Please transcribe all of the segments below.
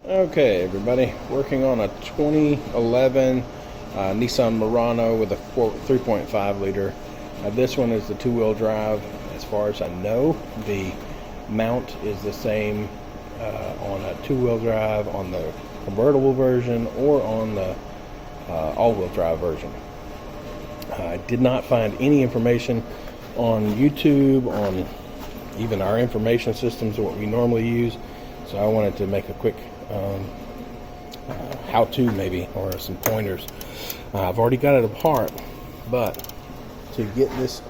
Okay, everybody, working on a 2011 Nissan Murano with a 3.5 liter. This one is the two-wheel drive. As far as I know, the mount is the same on a two-wheel drive on the convertible version or on the all-wheel drive version. I did not find any information on YouTube, on even our information systems, what we normally use. So I wanted to make a quick how-to maybe, or some pointers. I've already got it apart, but to get this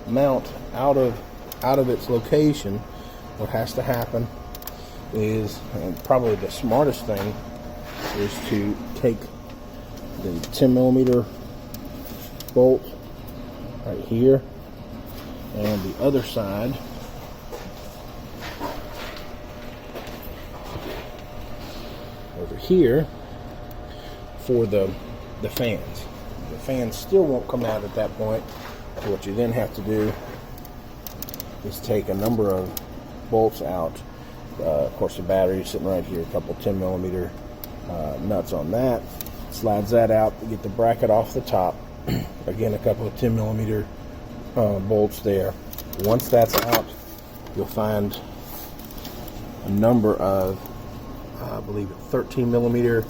mount out of its location, what has to happen is, and probably the smartest thing, is to take the 10mm bolt right here and the other side over here for the fans. The fans still won't come out at that point. So what you then have to do is take a number of bolts out. Of course, the battery is sitting right here, a couple 10mm nuts on that. Slides that out to get the bracket off the top. Again, a couple of 10mm bolts there. Once that's out, you'll find a number of, I believe, 13mm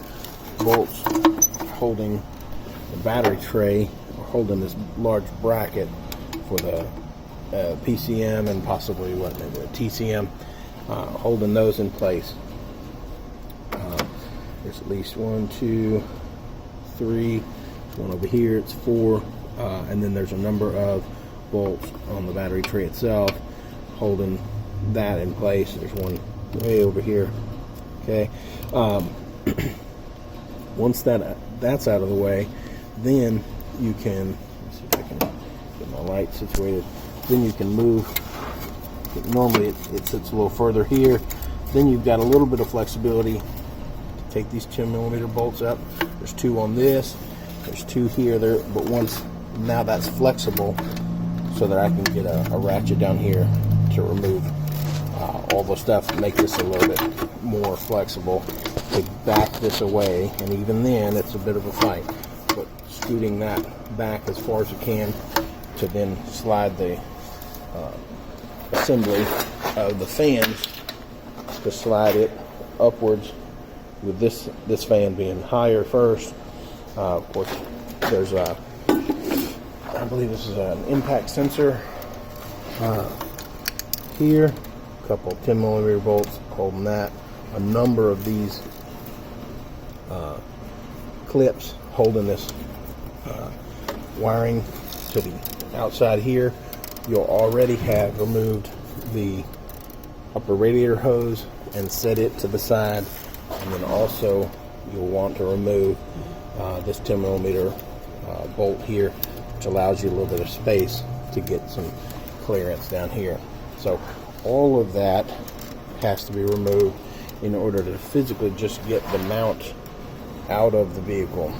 bolts holding the battery tray, or holding this large bracket for the PCM and possibly maybe a TCM, holding those in place. There's at least 1, 2, 3, one over here, it's 4, and then there's a number of bolts on the battery tray itself holding that in place. There's one way over here. Okay, once that's out of the way, then you can, let's see if I can get my light situated, then you can move. Normally it sits a little further here. Then you've got a little bit of flexibility to take these 10mm bolts out. There's 2 on this, there's 2 here, but now that's flexible, so that I can get a ratchet down here to remove all the stuff, make this a little bit more flexible, to back this away. And even then it's a bit of a fight, but scooting that back as far as you can to then slide the assembly of the fans, to slide it upwards, with this fan being higher first. Of course, there's I believe this is an impact sensor here, a couple 10mm bolts holding that, a number of these clips holding this wiring to the outside here. You'll already have removed the upper radiator hose and set it to the side, and then also you'll want to remove this 10mm bolt here, which allows you a little bit of space to get some clearance down here. So all of that has to be removed in order to physically just get the mount out of the vehicle.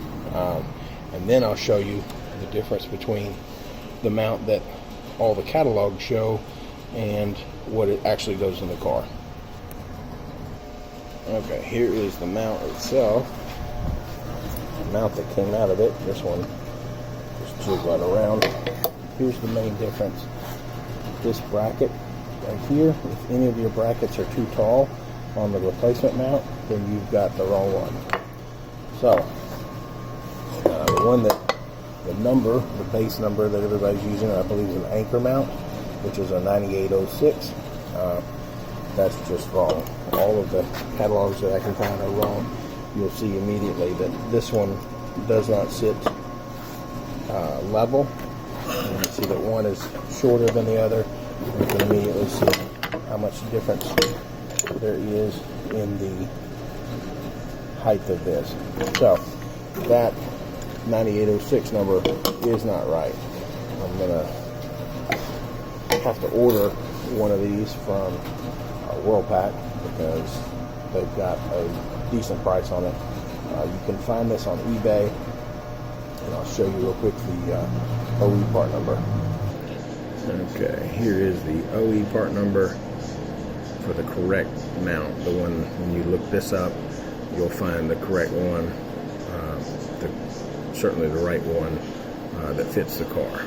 And then I'll show you the difference between the mount that all the catalogs show and what it actually goes in the car. Okay, here is the mount itself. The mount that came out of it. This one just jigs right around. Here's the main difference. This bracket right here, if any of your brackets are too tall on the replacement mount, then you've got the wrong one. So the one that the base number that everybody's using, I believe, is an anchor mount, which is a 9806. That's just wrong. All of the catalogs that I can find are wrong. You'll see immediately that this one does not sit level. You can see that one is shorter than the other. You can immediately see how much difference there is in the height of this. So that 9806 number is not right. I'm gonna have to order one of these from Worldpack, because they've got a decent price on it. You can find this on eBay, and I'll show you real quick the OE part number. Okay, here is the OE part number for the correct mount. The one, when you look this up, you'll find the correct one, certainly the right one that fits the car.